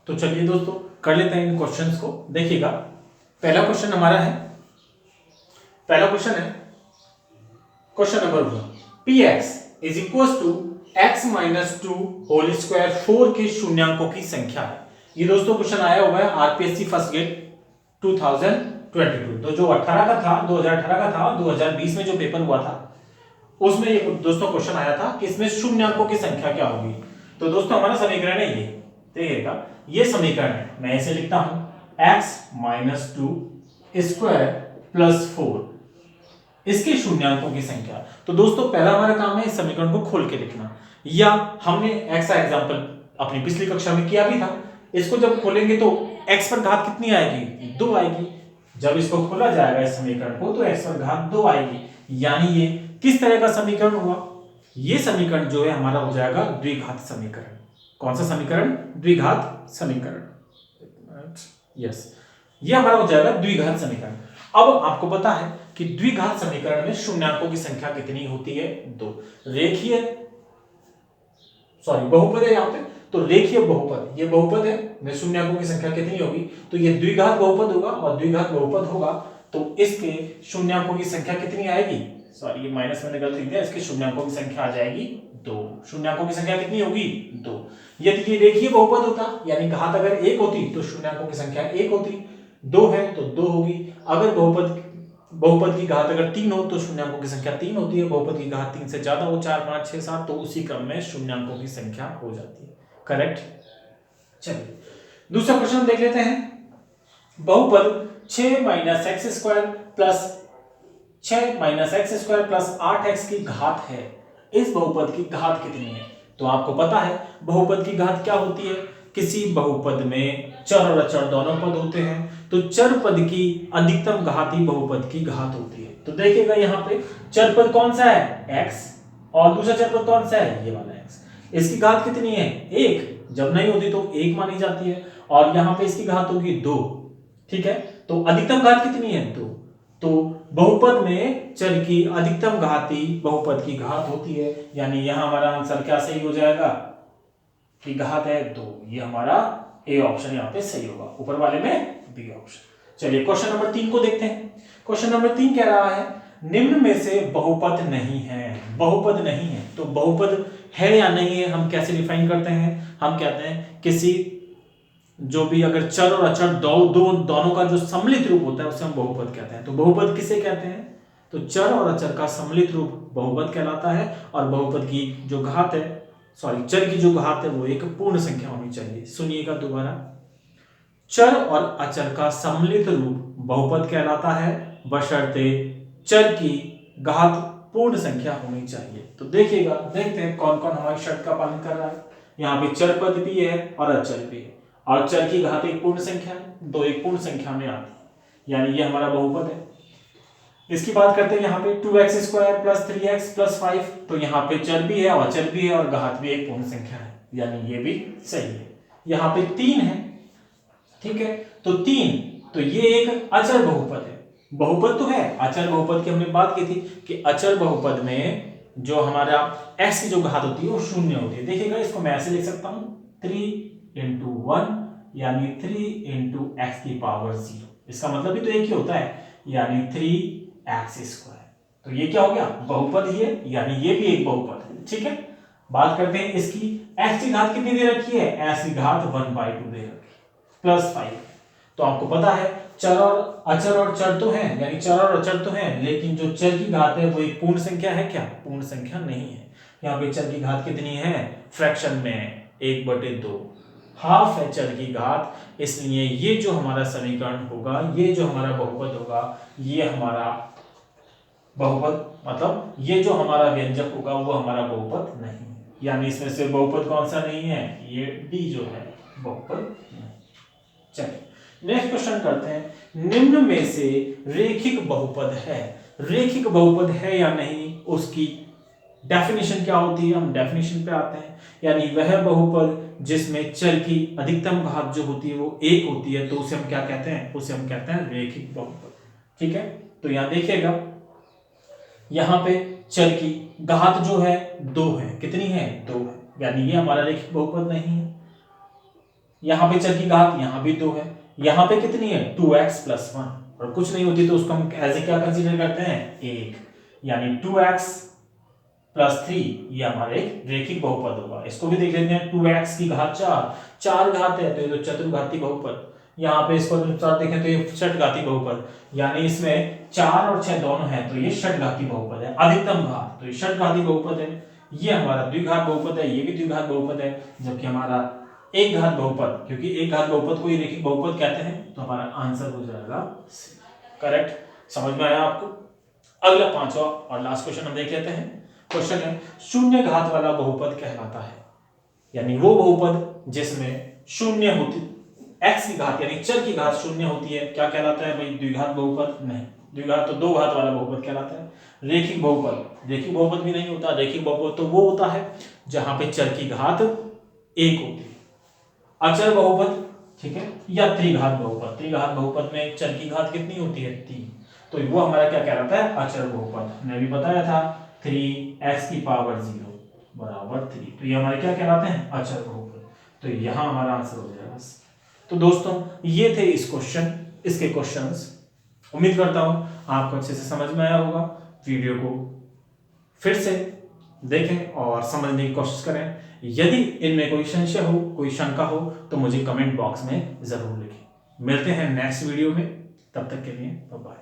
तो चलिए दोस्तों कर लेते हैं इन क्वेश्चंस को। देखिएगा पहला क्वेश्चन हमारा है, पहला क्वेश्चन है question number 1, px is equal to x minus 2 whole square 4 के शून्यांकों की संख्या है। ये दोस्तों क्वेश्चन आया हुआ है आरपीएससी फर्स्ट गेट 2022। तो जो 18 का था 2018 का था, 2020 में जो पेपर हुआ था उसमें ये दोस्तों क्वेश्चन आया था कि इसमें शून्यांकों की संख्या क्या होगी। तो दोस्तों हमारा समीकरण है ये, देखिएगा ये समीकरण है, मैं इसे लिखता हूं x माइनस 2 स्क्वायर प्लस 4 इसके शून्यांकों की संख्या। तो दोस्तों पहला हमारा काम है इस समीकरण को खोल के लिखना, या हमने x का एग्जांपल अपनी पिछली कक्षा में किया भी था। इसको जब खोलेंगे तो x पर घात कितनी आएगी, 2 आएगी। जब इसको खोला जाएगा इस समीकरण को तो x पर घात 2 आएगी, यानी ये किस तरह का समीकरण हुआ, ये समीकरण जो है हमारा हो जाएगा द्विघात समीकरण। कौन सा समीकरण, द्विघात समीकरण। यस, ये हमारा हो जाएगा द्विघात समीकरण। अब आपको पता है कि द्विघात समीकरण में शून्यांकों की संख्या कितनी होती है, 2। रेखीय बहुपद है यहाँ पे, तो रेखीय बहुपद, ये बहुपद है, में शून्यांकों की संख्या कितनी होगी, तो ये द्विघात बहुपद होगा, और द्विघात बहुपद होगा तो इसके शून्यांकों की संख्या कितनी आएगी, सॉरी ये माइनस मैंने गलत लिख दिया, इसके शून्यांकों की संख्या आ जाएगी 2। शून्यांकों की संख्या कितनी होगी, 2। यदि ये रेखीय बहुपद होता, यानी घात अगर 1 होती तो शून्यांकों की संख्या 1 होती, 2 है तो 2 होगी। अगर बहुपद की घात अगर 3 हो तो शून्यांकों की संख्या 3 होती है। बहुपद की घात 3 से ज्यादा हो, 4 5 6 7, तो उसी क्रम में शून्यांकों की संख्या हो जाती है। करेक्ट। चलिए दूसरा क्वेश्चन देख लेते हैं। बहुपद 6 minus x square plus 8x की घात है, इस बहुपद की घात कितनी है। तो आपको पता है बहुपद की घात क्या होती है, किसी बहुपद में चर और अचर दोनों पद होते हैं, तो चर पद की अधिकतम घात ही बहुपद की घात होती है। तो देखिएगा यहाँ पे चर पद कौन सा है, x, और दूसरा चर पद कौन सा है, ये वाला x। इसकी घात कितनी है, 1, जब नहीं होती तो 1 मानी जाती है, और यहाँ पे इसकी घात होगी 2। ठीक है, तो अधिकतम घात कितनी है, 2। तो बहुपद में चर की अधिकतम घात ही बहुपद की घात होती है, यानी यहां हमारा आंसर क्या सही हो जाएगा, कि घात है 2। ये हमारा ए ऑप्शन यहाँ पे सही होगा, ऊपर वाले में बी ऑप्शन। चलिए क्वेश्चन नंबर 3 को देखते हैं। क्वेश्चन नंबर 3 कह रहा है निम्न में से बहुपद नहीं है। बहुपद नहीं है, तो बहुपद है या नहीं है हम कैसे डिफाइन करते हैं, हम कहते हैं किसी जो भी अगर चर और अचर दोनों का जो सम्मिलित रूप होता है उसे हम बहुपद कहते हैं। तो बहुपद किसे कहते हैं, तो चर और अचर का सम्मिलित रूप बहुपद कहलाता है, और बहुपद की जो घात है, सॉरी चर की जो घात है वो एक पूर्ण संख्या होनी चाहिए। सुनिएगा दोबारा, चर और अचर का सम्मिलित रूप बहुपद कहलाता है, बशर्ते चर की घात पूर्ण संख्या होनी चाहिए। तो देखिएगा, देखते हैं कौन कौन हमारी शर्त का पालन कर रहा है। यहाँ पे चर पद भी है और अचर भी है, और चर की घात एक पूर्ण संख्या है, तो एक पूर्ण संख्या में आती है, यानी ये हमारा बहुपद है। इसकी बात करते हैं यहाँ पे 2x square plus 3x plus 5, तो यहाँ पे चर भी है और अचर भी है और घात भी एक पूर्ण संख्या है, यानी ये भी सही है। यहाँ पे 3 है, ठीक है, तो 3, तो ये एक अचर बहुपद है। बहुपद तो है, अचर बहुपद की हमने बात की थी कि अचर बहुपद में जो हमारा x की जो घात होती है वो 0 होती है। देखिएगा इसको मैं ऐसे लिख सकता हूं 3 into 1, यानी 3 into x की पावर 0। इसका मतलब भी तो एक ही होता है, यानी 3x स्क्वायर। तो ये क्या हो गया, बहुपद ही है, यानी ये भी एक बहुपद है। ठीक है, बात करते हैं इसकी x की घात कितनी दे रखी है, x की घात 1/2 दे रखी प्लस 5। तो आपको पता है चर और अचर और चर तो हैं, यानी चर और अचर तो हैं, लेकिन जो चर की घात है वो एक पूर्ण संख्या है क्या, पूर्ण संख्या नहीं है। यहाँ पे चर की घात कितनी है, फ्रैक्शन में 1/2, हाफ है चर की घात, इसलिए ये जो हमारा समीकरण होगा, ये जो हमारा बहुपद होगा, ये हमारा बहुपद मतलब ये जो हमारा व्यंजक होगा वो हमारा बहुपद नहीं है, यानी इसमें से बहुपद कौन सा नहीं है, ये डी जो है बहुपद नहीं। चलिए नेक्स्ट क्वेश्चन करते हैं, निम्न में से रेखिक बहुपद है। रेखिक बहुपद है या नहीं, उसकी डेफिनेशन क्या होती है, हम डेफिनेशन पे आते हैं। यानी वह बहुपद जिसमें चर की अधिकतम घात जो होती है वो 1 होती है, तो उसे हम क्या कहते हैं, उसे हम कहते हैं रेखिक बहुपद। ठीक है, तो यहां देखिएगा, यहां पे चर की घात जो है 2 है, कितनी है, 2 है, यानी ये हमारा रेखिक बहुपद नहीं है। यहाँ पे चर की घात यहाँ भी 2 है, यहाँ पे कितनी है 2x + 1, और कुछ नहीं होती तो उसको हम ऐसे क्या कंसीडर करते हैं 1, यानी 2x + 3 ये हमारे एक रेखिक बहुपद होगा। इसको भी देख लेते हैं 2x की घात 4, 4 घात है तो ये तो चतुर्घाती बहुपद। यहाँ पे इसको अनुसार देखें तो ये षटघाती बहुपद, यानी इसमें 4 और 6 दोनों है तो ये षटघाती बहुपद है, अधिकतम घात तो ये षटघाती बहुपद है। ये हमारा द्विघात बहुपद है, ये भी द्विघात बहुपद है, जबकि हमारा एक घात बहुपद, क्योंकि एक घात बहुपद को ही रेखिक बहुपद कहते हैं, तो हमारा आंसर हो जाएगा करेक्ट। समझ में आया आपको? अगला पांचवा और लास्ट क्वेश्चन हम देख लेते हैं। क्वेश्चन है शून्य घात वाला बहुपद कहलाता है, यानी वो बहुपद जिसमें शून्य होती, x की घात यानी चर की घात शून्य होती है, क्या कहलाता है भाई? द्विघात बहुपद नहीं, द्विघात तो दो घात वाला बहुपद कहलाता है। रेखिक बहुपद, रेखिक बहुपद भी नहीं होता, रेखिक बहुपद तो वो होता है जहां पे चर की घात 1 होती है। अचर बहुपद, ठीक है, या त्रिघात बहुपद, त्रिघात बहुपद में चर की घात कितनी होती है 3, तो वो हमारा क्या कहलाता है? अचर बहुपद। मैंने भी बताया था 3x⁻0 = 3, तो ये हमारे क्या कहलाते हैं? अचर बहुपद। तो यहां हमारा आंसर हो जाएगा। तो दोस्तों ये थे इसके क्वेश्चंस। उम्मीद करता हूं आपको अच्छे से समझ में आया होगा। वीडियो को फिर से देखें और समझने की कोशिश करें। यदि इनमें कोई संशय हो, कोई शंका हो तो मुझे कमेंट बॉक्स में जरूर लिखें। मिलते हैं नेक्स्ट वीडियो में, तब तक के लिए बाय बाय।